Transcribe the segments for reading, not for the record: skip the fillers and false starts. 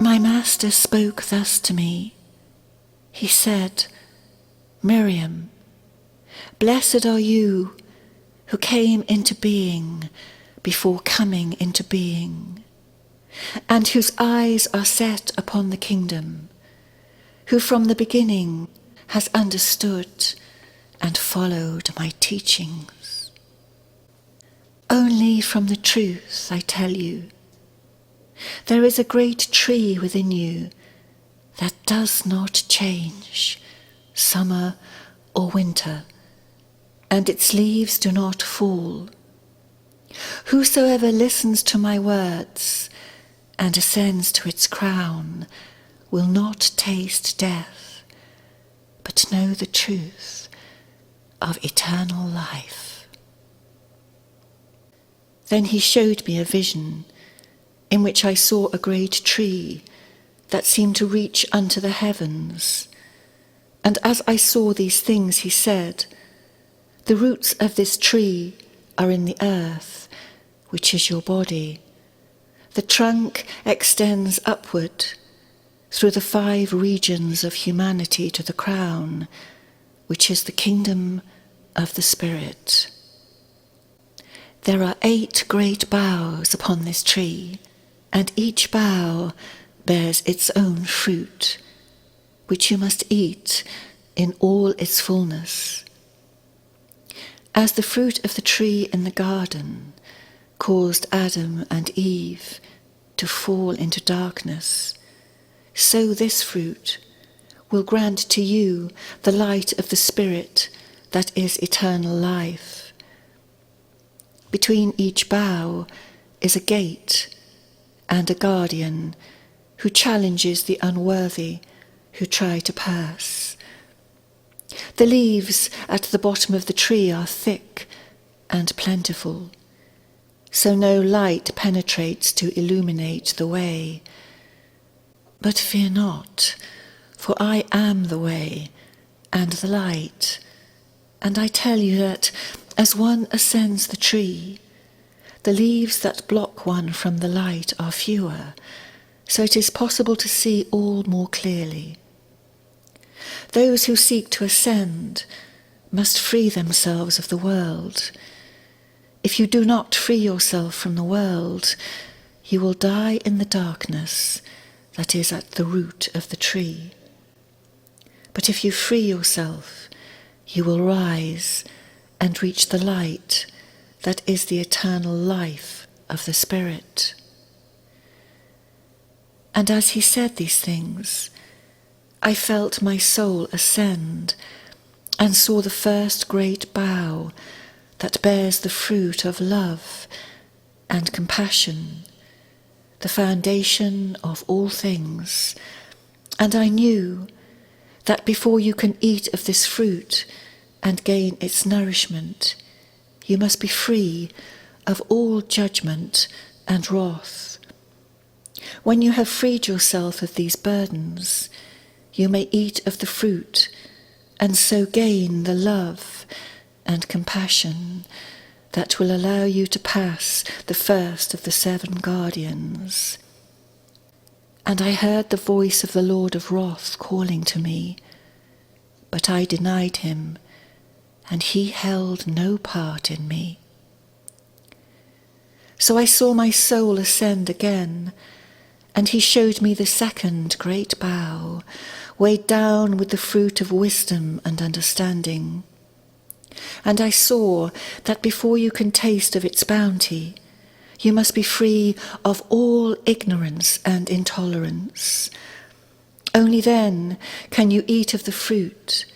My master spoke thus to me. He said, Miriam, blessed are you who came into being before coming into being, and whose eyes are set upon the kingdom, who from the beginning has understood and followed my teachings. Only from the truth I tell you, there is a great tree within you that does not change, summer or winter, and its leaves do not fall. Whosoever listens to my words and ascends to its crown will not taste death, but know the truth of eternal life. Then he showed me a vision in which I saw a great tree that seemed to reach unto the heavens. And as I saw these things, he said, the roots of this tree are in the earth, which is your body. The trunk extends upward through the 5 regions of humanity to the crown, which is the kingdom of the Spirit. There are 8 great boughs upon this tree, and each bough bears its own fruit, which you must eat in all its fullness. As the fruit of the tree in the garden caused Adam and Eve to fall into darkness, so this fruit will grant to you the light of the Spirit that is eternal life. Between each bough is a gate and a guardian who challenges the unworthy who try to pass. The leaves at the bottom of the tree are thick and plentiful, so no light penetrates to illuminate the way. But fear not, for I am the way and the light, and I tell you that as one ascends the tree, the leaves that block one from the light are fewer, so it is possible to see all more clearly. Those who seek to ascend must free themselves of the world. If you do not free yourself from the world, you will die in the darkness that is at the root of the tree. But if you free yourself, you will rise and reach the light that is the eternal life of the Spirit. And as he said these things, I felt my soul ascend and saw the first great bough that bears the fruit of love and compassion, the foundation of all things. And I knew that before you can eat of this fruit and gain its nourishment, you must be free of all judgment and wrath. When you have freed yourself of these burdens, you may eat of the fruit and so gain the love and compassion that will allow you to pass the first of the 7 guardians. And I heard the voice of the Lord of Wrath calling to me, but I denied him, and he held no part in me. So I saw my soul ascend again, and he showed me the second great bough, weighed down with the fruit of wisdom and understanding. And I saw that before you can taste of its bounty, you must be free of all ignorance and intolerance. Only then can you eat of the fruit,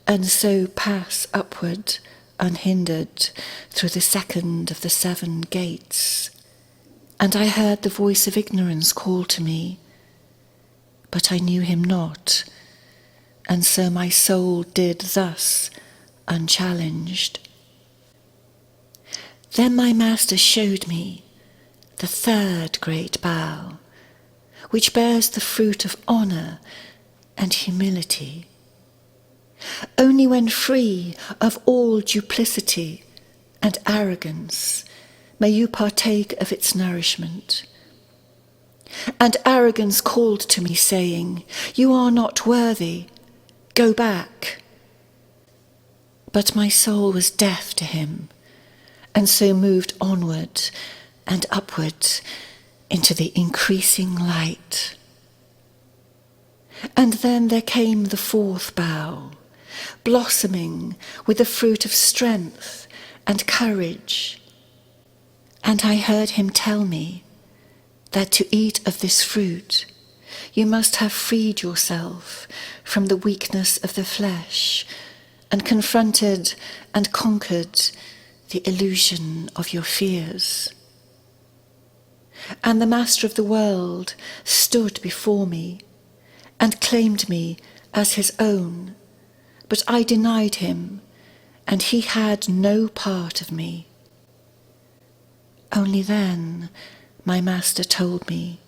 and so pass upward unhindered through the second of the 7 gates. And I heard the voice of ignorance call to me, but I knew him not, and so my soul did thus unchallenged. Then my master showed me the 3rd great bough, which bears the fruit of honour and humility. Only when free of all duplicity and arrogance may you partake of its nourishment. And arrogance called to me, saying, "You are not worthy. Go back." But my soul was deaf to him, and so moved onward and upward into the increasing light. And then there came the fourth bough, blossoming with the fruit of strength and courage. And I heard him tell me that to eat of this fruit, you must have freed yourself from the weakness of the flesh and confronted and conquered the illusion of your fears. And the master of the world stood before me and claimed me as his own, but I denied him, and he had no part of me. Only then my master told me,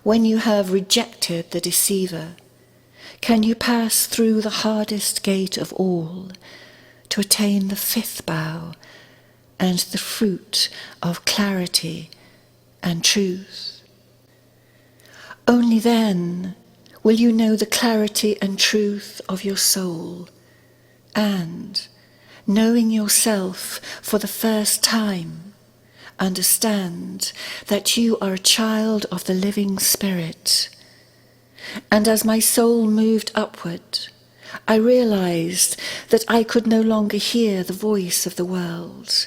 when you have rejected the deceiver, can you pass through the hardest gate of all to attain the fifth bough and the fruit of clarity and truth. Only then will you know the clarity and truth of your soul, and, knowing yourself for the first time, understand that you are a child of the living Spirit. And as my soul moved upward, I realized that I could no longer hear the voice of the world,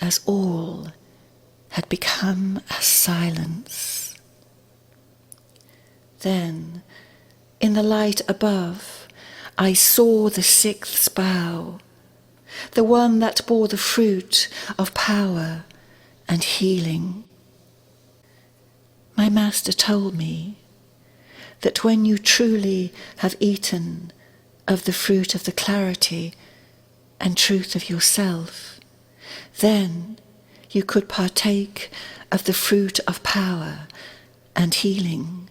as all had become as silence. Then, in the light above, I saw the sixth bough, the one that bore the fruit of power and healing. My master told me that when you truly have eaten of the fruit of the clarity and truth of yourself, then you could partake of the fruit of power and healing,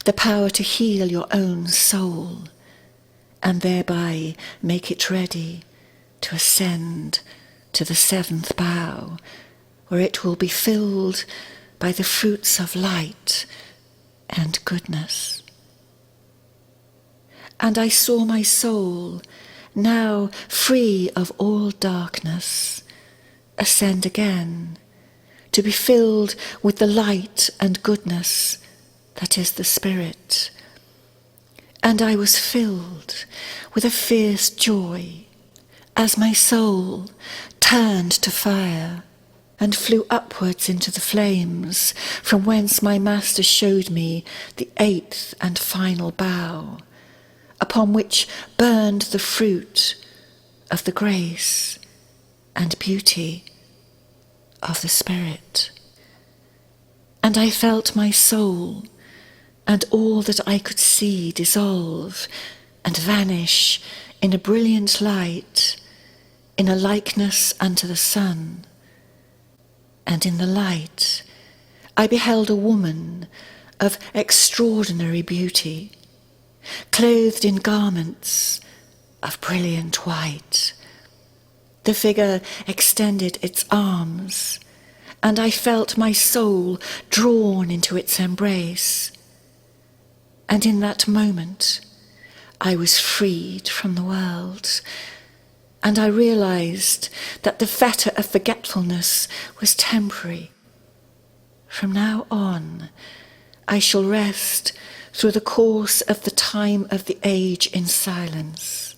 the power to heal your own soul and thereby make it ready to ascend to the seventh bough, where it will be filled by the fruits of light and goodness. And I saw my soul, now free of all darkness, ascend again, to be filled with the light and goodness that is the Spirit. And I was filled with a fierce joy as my soul turned to fire and flew upwards into the flames, from whence my master showed me the eighth and final bough, upon which burned the fruit of the grace and beauty of the Spirit. And I felt my soul and all that I could see dissolve and vanish in a brilliant light, in a likeness unto the sun. And in the light I beheld a woman of extraordinary beauty, clothed in garments of brilliant white. The figure extended its arms, and I felt my soul drawn into its embrace. And in that moment I was freed from the world, and I realized that the fetter of forgetfulness was temporary. From now on, I shall rest through the course of the time of the age in silence.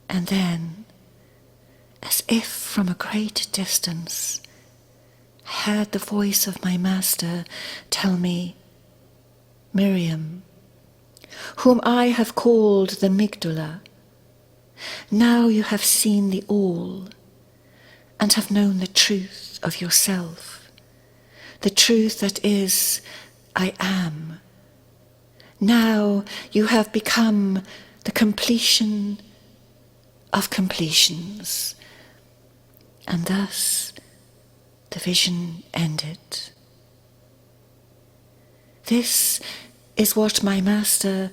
And then, as if from a great distance, I heard the voice of my master tell me, "Miriam, whom I have called the Magdalene, now you have seen the all, and have known the truth of yourself, the truth that is, I am. Now you have become the completion of completions." And thus the vision ended. This is what my master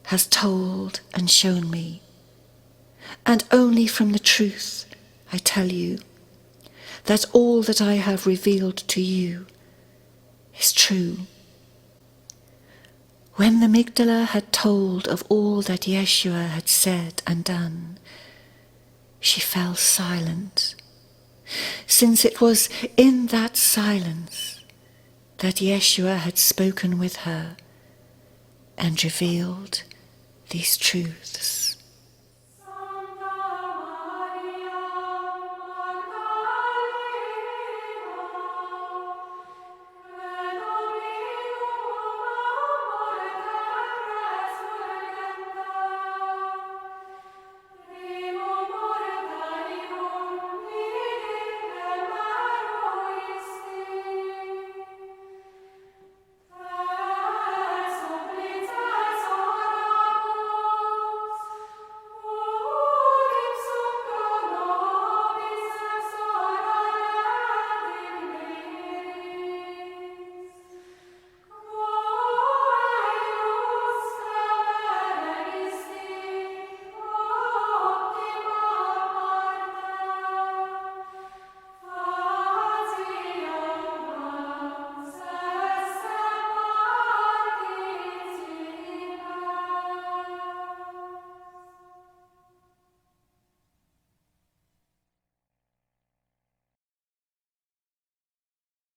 has told and shown me. And only from the truth I tell you that all that I have revealed to you is true. When the amygdala had told of all that Yeshua had said and done, she fell silent, since it was in that silence that Yeshua had spoken with her and revealed these truths.